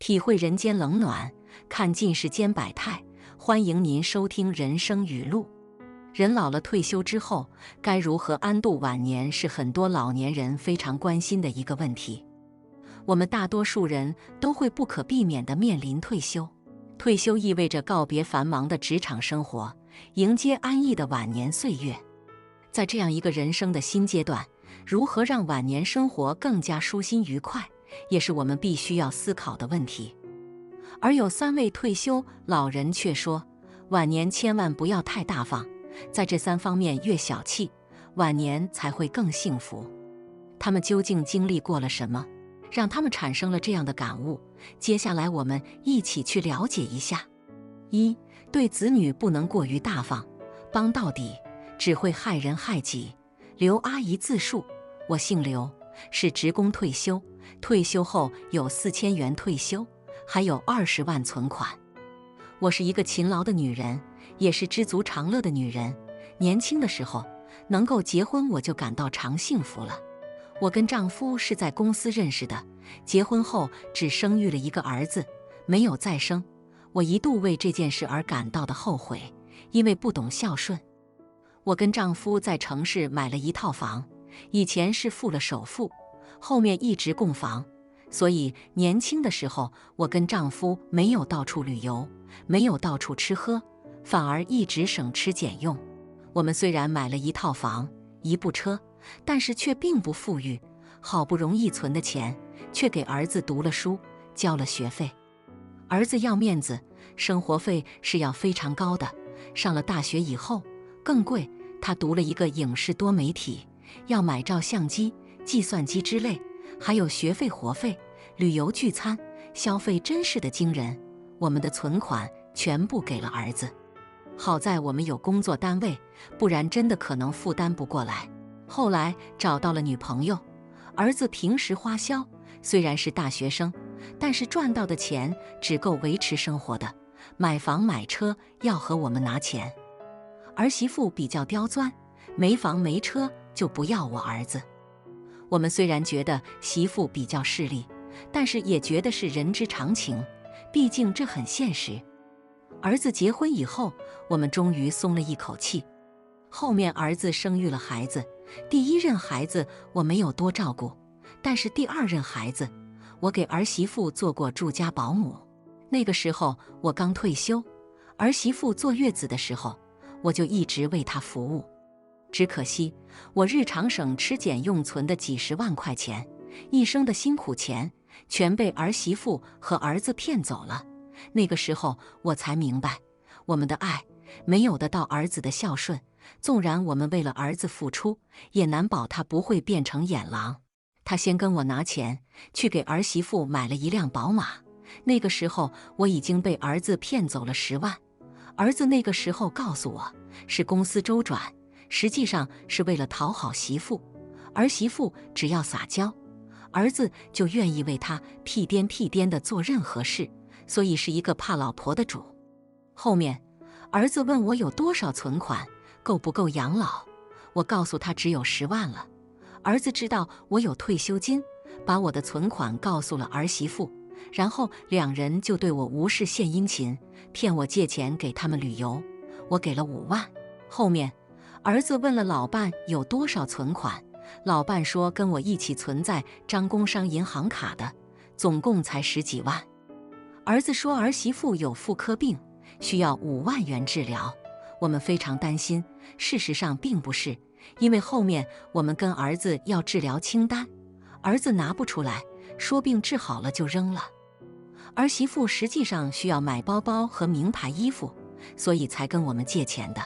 体会人间冷暖，看尽世间百态。欢迎您收听人生语录。人老了退休之后，该如何安度晚年，是很多老年人非常关心的一个问题。我们大多数人都会不可避免地面临退休。退休意味着告别繁忙的职场生活，迎接安逸的晚年岁月。在这样一个人生的新阶段，如何让晚年生活更加舒心愉快，也是我们必须要思考的问题。而有3位退休老人却说，晚年千万不要太大方，在这3方面越小气，晚年才会更幸福。他们究竟经历过了什么，让他们产生了这样的感悟？接下来我们一起去了解一下。1. 对子女不能过于大方，帮到底只会害人害己。刘阿姨自述，我姓刘，是职工退休，退休后有4000元退休，还有20万存款。我是一个勤劳的女人，也是知足常乐的女人。年轻的时候能够结婚，我就感到常幸福了。我跟丈夫是在公司认识的，结婚后只生育了一个儿子，没有再生。我一度为这件事而感到的后悔，因为不懂孝顺。我跟丈夫在城市买了一套房，以前是付了首付，后面一直供房，所以年轻的时候我跟丈夫没有到处旅游，没有到处吃喝，反而一直省吃俭用。我们虽然买了一套房，一部车，但是却并不富裕，好不容易存的钱却给儿子读了书，交了学费。儿子要面子，生活费是要非常高的，上了大学以后更贵。他读了一个影视多媒体，要买照相机、计算机之类，还有学费活费、旅游聚餐，消费真是的惊人。我们的存款全部给了儿子，好在我们有工作单位，不然真的可能负担不过来。后来找到了女朋友，儿子平时花销虽然是大学生，但是赚到的钱只够维持生活的，买房买车要和我们拿钱。儿媳妇比较刁钻，没房没车就不要我儿子。我们虽然觉得媳妇比较势利，但是也觉得是人之常情，毕竟这很现实。儿子结婚以后，我们终于松了一口气。后面儿子生育了孩子，第1任孩子我没有多照顾，但是第2任孩子，我给儿媳妇做过住家保姆。那个时候我刚退休，儿媳妇坐月子的时候，我就一直为她服务。只可惜我日常省吃俭用存的几10万块钱，一生的辛苦钱全被儿媳妇和儿子骗走了。那个时候我才明白，我们的爱没有得到儿子的孝顺，纵然我们为了儿子付出，也难保他不会变成眼狼。他先跟我拿钱去给儿媳妇买了一辆宝马，那个时候我已经被儿子骗走了10万。儿子那个时候告诉我，是公司周转，实际上是为了讨好媳妇。儿媳妇只要撒娇，儿子就愿意为他屁颠屁颠地做任何事，所以是一个怕老婆的主。后面儿子问我有多少存款，够不够养老，我告诉他只有10万了。儿子知道我有退休金，把我的存款告诉了儿媳妇，然后2人就对我无事献殷勤，骗我借钱给他们旅游，我给了5万。后面儿子问了老伴有多少存款，老伴说跟我一起存在张工商银行卡的，总共才10几万。儿子说儿媳妇有妇科病，需要5万元治疗，我们非常担心。事实上并不是，因为后面我们跟儿子要治疗清单，儿子拿不出来，说病治好了就扔了。儿媳妇实际上需要买包包和名牌衣服，所以才跟我们借钱的。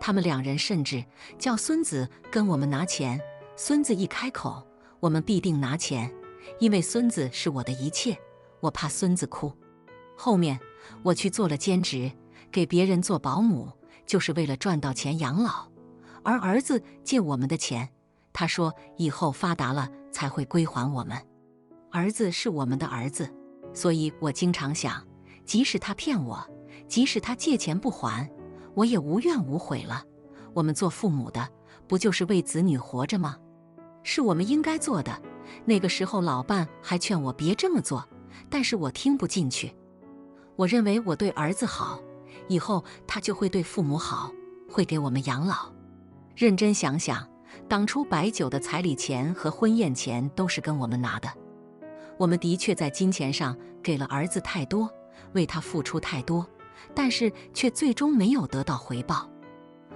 他们2人甚至叫孙子跟我们拿钱，孙子一开口，我们必定拿钱，因为孙子是我的一切，我怕孙子哭。后面我去做了兼职，给别人做保姆，就是为了赚到钱养老。而儿子借我们的钱，他说以后发达了才会归还我们。儿子是我们的儿子，所以我经常想，即使他骗我，即使他借钱不还，我也无怨无悔了。我们做父母的，不就是为子女活着吗？是我们应该做的。那个时候老伴还劝我别这么做，但是我听不进去。我认为我对儿子好，以后他就会对父母好，会给我们养老。认真想想，当初摆酒的彩礼钱和婚宴钱都是跟我们拿的，我们的确在金钱上给了儿子太多，为他付出太多，但是却最终没有得到回报。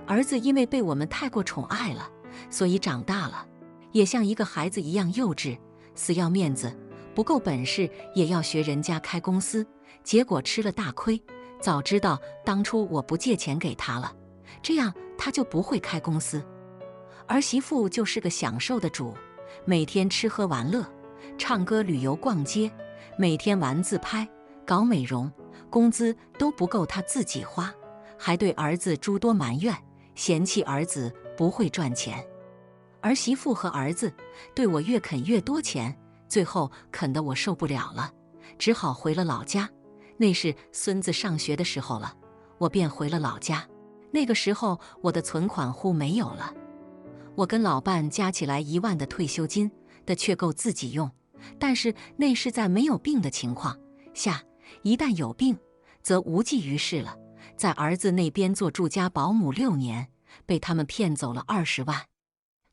儿子因为被我们太过宠爱了，所以长大了，也像一个孩子一样幼稚，死要面子，不够本事也要学人家开公司，结果吃了大亏。早知道当初我不借钱给他了，这样他就不会开公司。儿媳妇就是个享受的主，每天吃喝玩乐，唱歌旅游逛街，每天玩自拍搞美容，工资都不够他自己花，还对儿子诸多埋怨，嫌弃儿子不会赚钱。儿媳妇和儿子对我越啃越多钱，最后啃得我受不了了，只好回了老家。那是孙子上学的时候了，我便回了老家。那个时候我的存款乎没有了，我跟老伴加起来1万的退休金的却够自己用，但是那是在没有病的情况下，一旦有病则无济于事了。在儿子那边做住家保姆6年，被他们骗走了20万。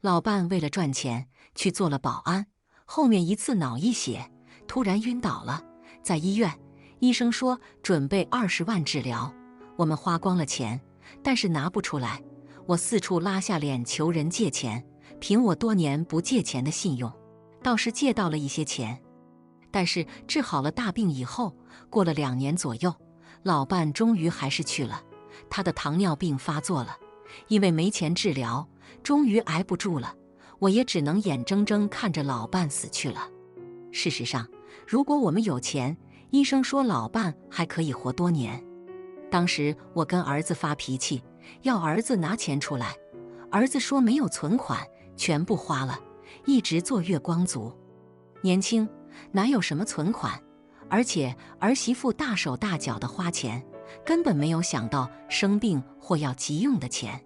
老伴为了赚钱去做了保安，后面一次脑溢血，突然晕倒了，在医院，医生说准备20万治疗，我们花光了钱，但是拿不出来。我四处拉下脸求人借钱，凭我多年不借钱的信用，倒是借到了一些钱。但是治好了大病以后，过了2年左右，老伴终于还是去了，他的糖尿病发作了，因为没钱治疗，终于挨不住了，我也只能眼睁睁看着老伴死去了。事实上，如果我们有钱，医生说老伴还可以活多年。当时我跟儿子发脾气，要儿子拿钱出来，儿子说没有存款，全部花了，一直做月光族。年轻哪有什么存款，而且儿媳妇大手大脚的花钱，根本没有想到生病或要急用的钱。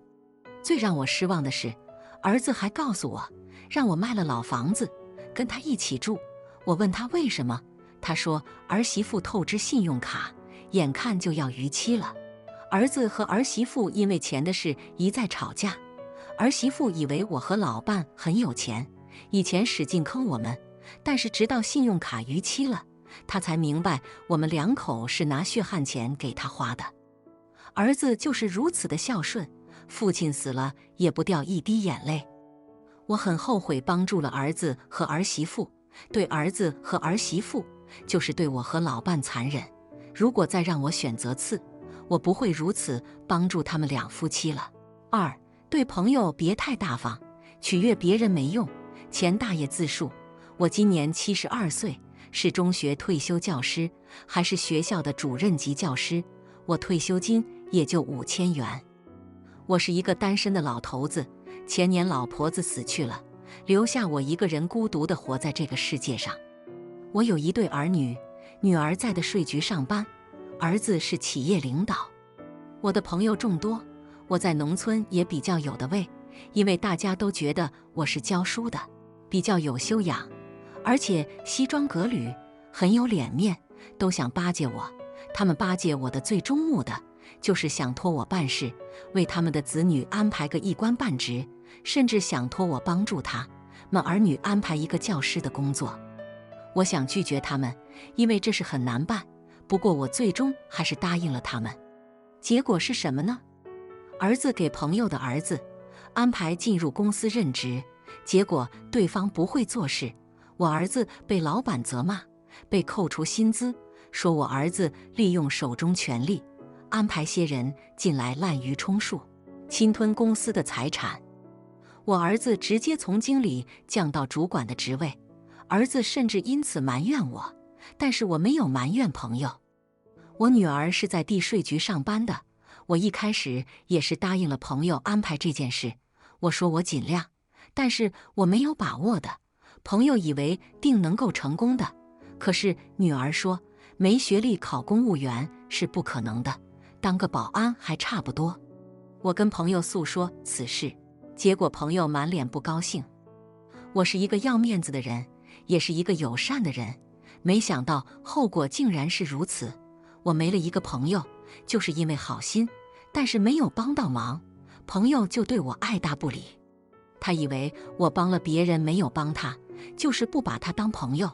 最让我失望的是，儿子还告诉我，让我卖了老房子，跟他一起住。我问他为什么，他说儿媳妇透支信用卡，眼看就要逾期了。儿子和儿媳妇因为钱的事一再吵架，儿媳妇以为我和老伴很有钱，以前使劲坑我们，但是直到信用卡逾期了，他才明白我们2口是拿血汗钱给他花的。儿子就是如此的孝顺，父亲死了也不掉一滴眼泪。我很后悔帮助了儿子和儿媳妇，对儿子和儿媳妇就是对我和老伴残忍。如果再让我选择次，我不会如此帮助他们2夫妻了。2，对朋友别太大方，取悦别人没用，钱大爷自述。我今年72岁，是中学退休教师，还是学校的主任级教师，我退休金也就5000元。我是一个单身的老头子，前年老婆子死去了，留下我一个人孤独地活在这个世界上。我有1对儿女，女儿在的税局上班，儿子是企业领导。我的朋友众多，我在农村也比较有的位，因为大家都觉得我是教书的，比较有修养，而且西装革履，很有脸面，都想巴结我。他们巴结我的最终目的，就是想托我办事，为他们的子女安排个一官半职，甚至想托我帮助他们儿女安排一个教师的工作。我想拒绝他们，因为这是很难办，不过我最终还是答应了他们。结果是什么呢？儿子给朋友的儿子安排进入公司任职，结果对方不会做事，我儿子被老板责骂，被扣除薪资，说我儿子利用手中权力，安排些人进来滥竽充数，侵吞公司的财产。我儿子直接从经理降到主管的职位，儿子甚至因此埋怨我，但是我没有埋怨朋友。我女儿是在地税局上班的，我一开始也是答应了朋友安排这件事，我说我尽量，但是我没有把握的，朋友以为定能够成功的，可是女儿说没学历考公务员是不可能的，当个保安还差不多。我跟朋友诉说此事，结果朋友满脸不高兴。我是一个要面子的人，也是一个友善的人，没想到后果竟然是如此。我没了一个朋友，就是因为好心，但是没有帮到忙，朋友就对我爱答不理。他以为我帮了别人没有帮他，就是不把他当朋友。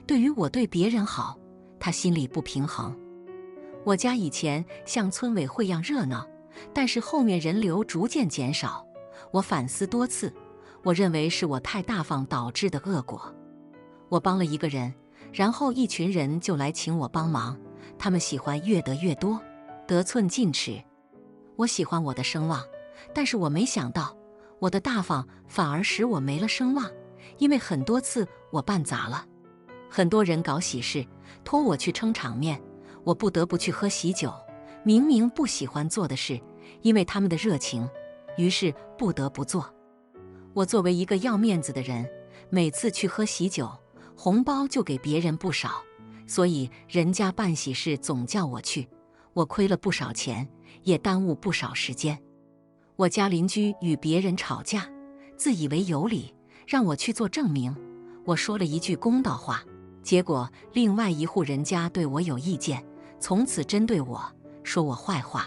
对于我对别人好，他心里不平衡。我家以前像村委会样热闹，但是后面人流逐渐减少。我反思多次，我认为是我太大方导致的恶果。我帮了一个人，然后一群人就来请我帮忙，他们喜欢越得越多，得寸进尺。我喜欢我的声望，但是我没想到，我的大方反而使我没了声望，因为很多次我办砸了。很多人搞喜事，托我去撑场面，我不得不去喝喜酒。明明不喜欢做的事，因为他们的热情，于是不得不做。我作为一个要面子的人，每次去喝喜酒，红包就给别人不少，所以人家办喜事总叫我去，我亏了不少钱，也耽误不少时间。我家邻居与别人吵架，自以为有理，让我去做证明。我说了一句公道话，结果另外一户人家对我有意见，从此针对我，说我坏话。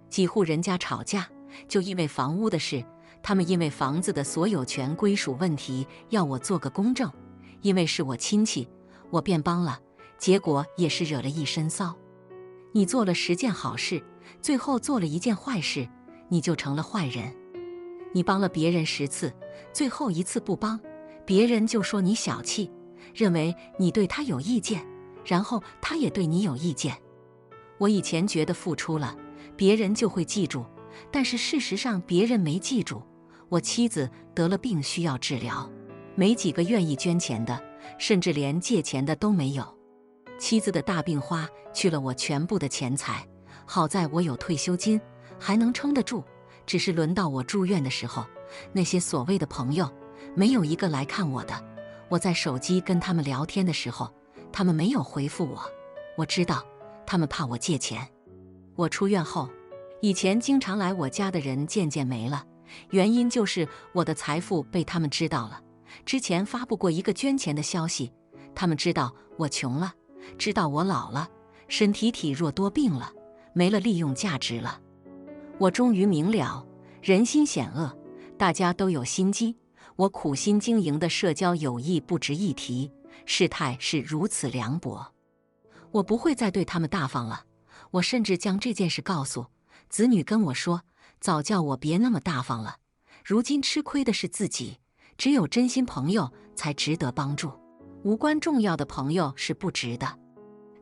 几户人家吵架，就因为房屋的事，他们因为房子的所有权归属问题要我做个公证，因为是我亲戚，我便帮了，结果也是惹了一身骚。你做了10件好事，最后做了1件坏事，你就成了坏人。你帮了别人10次，最后1次不帮，别人就说你小气，认为你对他有意见，然后他也对你有意见。我以前觉得付出了，别人就会记住，但是事实上别人没记住。我妻子得了病需要治疗，没几个愿意捐钱的，甚至连借钱的都没有。妻子的大病花去了我全部的钱财，好在我有退休金，还能撑得住。只是轮到我住院的时候，那些所谓的朋友，没有一个来看我的。我在手机跟他们聊天的时候，他们没有回复我。我知道，他们怕我借钱。我出院后，以前经常来我家的人渐渐没了，原因就是我的财富被他们知道了。之前发布过一个捐钱的消息，他们知道我穷了，知道我老了，身体体弱多病了，没了利用价值了。我终于明了，人心险恶，大家都有心机。我苦心经营的社交友谊不值一提，事态是如此凉薄。我不会再对他们大方了。我甚至将这件事告诉子女，跟我说，早叫我别那么大方了。如今吃亏的是自己，只有真心朋友才值得帮助，无关重要的朋友是不值的。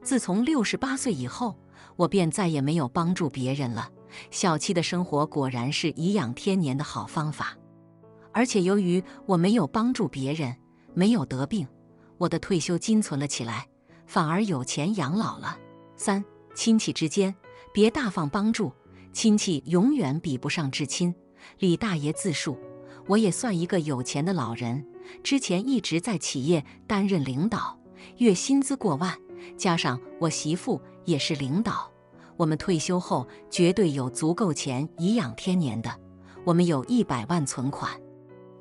自从68岁以后，我便再也没有帮助别人了。小气的生活果然是颐养天年的好方法。而且由于我没有帮助别人，没有得病，我的退休金存了起来，反而有钱养老了。3、亲戚之间别大方帮助，亲戚永远比不上至亲。李大爷自述，我也算一个有钱的老人，之前一直在企业担任领导，月薪资过万，加上我媳妇也是领导，我们退休后绝对有足够钱颐养天年的。我们有100万存款，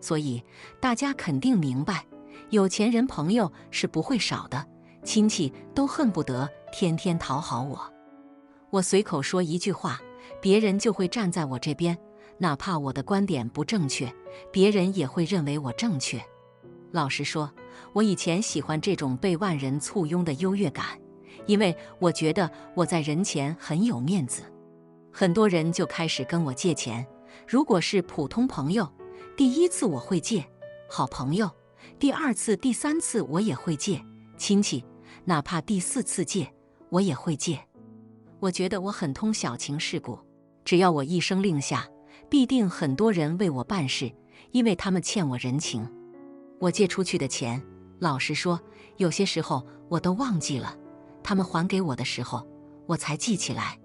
所以大家肯定明白，有钱人朋友是不会少的，亲戚都恨不得天天讨好我。我随口说一句话，别人就会站在我这边，哪怕我的观点不正确，别人也会认为我正确。老实说，我以前喜欢这种被万人簇拥的优越感，因为我觉得我在人前很有面子。很多人就开始跟我借钱，如果是普通朋友，第1次我会借，好朋友，第2次、第3次我也会借，亲戚，哪怕第4次借，我也会借。我觉得我很通小情世故，只要我一声令下，必定很多人为我办事，因为他们欠我人情。我借出去的钱，老实说，有些时候我都忘记了，他们还给我的时候，我才记起来。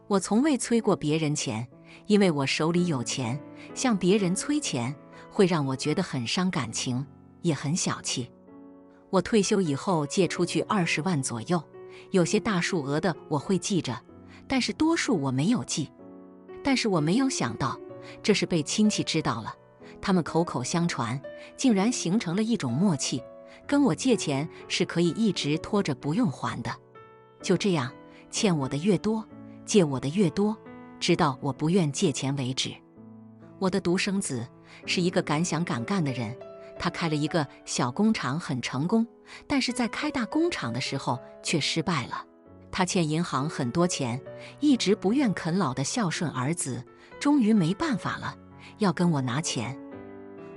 我从未催过别人钱，因为我手里有钱，向别人催钱会让我觉得很伤感情，也很小气。我退休以后借出去20万左右，有些大数额的我会记着，但是多数我没有记。但是我没有想到，这是被亲戚知道了，他们口口相传，竟然形成了一种默契，跟我借钱是可以一直拖着不用还的。就这样，欠我的越多，借我的越多，直到我不愿借钱为止。我的独生子是一个敢想敢干的人，他开了一个小工厂很成功，但是在开大工厂的时候却失败了。他欠银行很多钱，一直不愿啃老的孝顺儿子，终于没办法了，要跟我拿钱。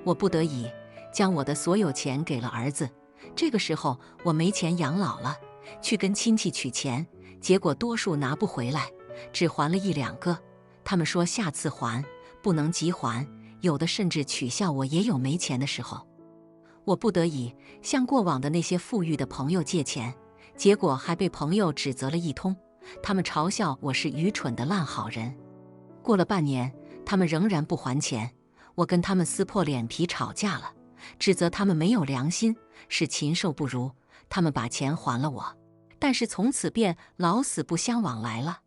我不得已将我的所有钱给了儿子。这个时候我没钱养老了，去跟亲戚取钱，结果多数拿不回来，只还了1、2个。他们说下次还，不能急还，有的甚至取笑我也有没钱的时候。我不得已向过往的那些富裕的朋友借钱，结果还被朋友指责了一通，他们嘲笑我是愚蠢的烂好人。过了半年，他们仍然不还钱，我跟他们撕破脸皮吵架了，指责他们没有良心，是禽兽不如。他们把钱还了我，但是从此便老死不相往来了。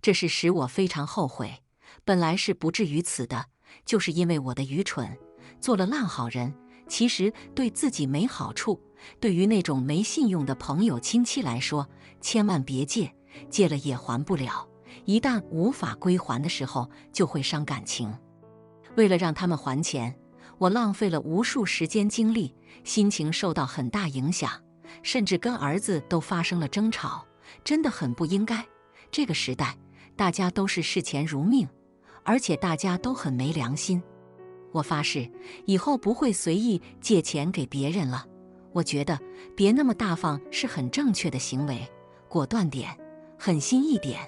这是使我非常后悔，本来是不至于此的，就是因为我的愚蠢，做了烂好人，其实对自己没好处。对于那种没信用的朋友亲戚来说，千万别借，借了也还不了，一旦无法归还的时候，就会伤感情。为了让他们还钱，我浪费了无数时间精力，心情受到很大影响，甚至跟儿子都发生了争吵，真的很不应该。这个时代，大家都是视钱如命，而且大家都很没良心。我发誓，以后不会随意借钱给别人了。我觉得别那么大方是很正确的行为，果断点，狠心一点，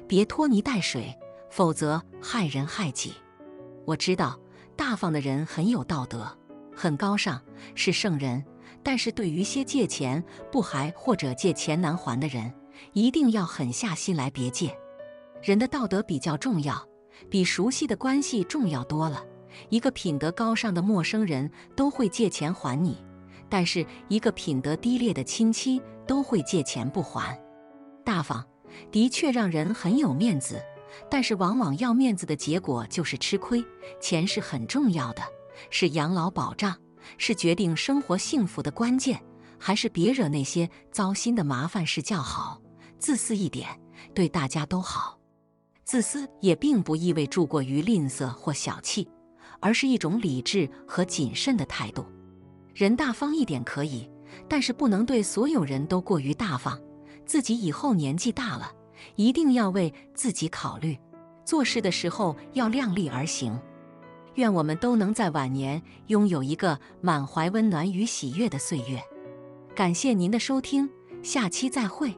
别拖泥带水，否则害人害己。我知道大方的人很有道德，很高尚，是圣人，但是对于些借钱不还或者借钱难还的人，一定要狠下心来别借。人的道德比较重要，比熟悉的关系重要多了。一个品德高尚的陌生人都会借钱还你，但是一个品德低劣的亲戚都会借钱不还。大方的确让人很有面子，但是往往要面子的结果就是吃亏。钱是很重要的，是养老保障，是决定生活幸福的关键，还是别惹那些糟心的麻烦事较好。自私一点，对大家都好。自私也并不意味着过于吝啬或小气，而是一种理智和谨慎的态度。人大方一点可以，但是不能对所有人都过于大方。自己以后年纪大了，一定要为自己考虑，做事的时候要量力而行。愿我们都能在晚年拥有一个满怀温暖与喜悦的岁月。感谢您的收听，下期再会。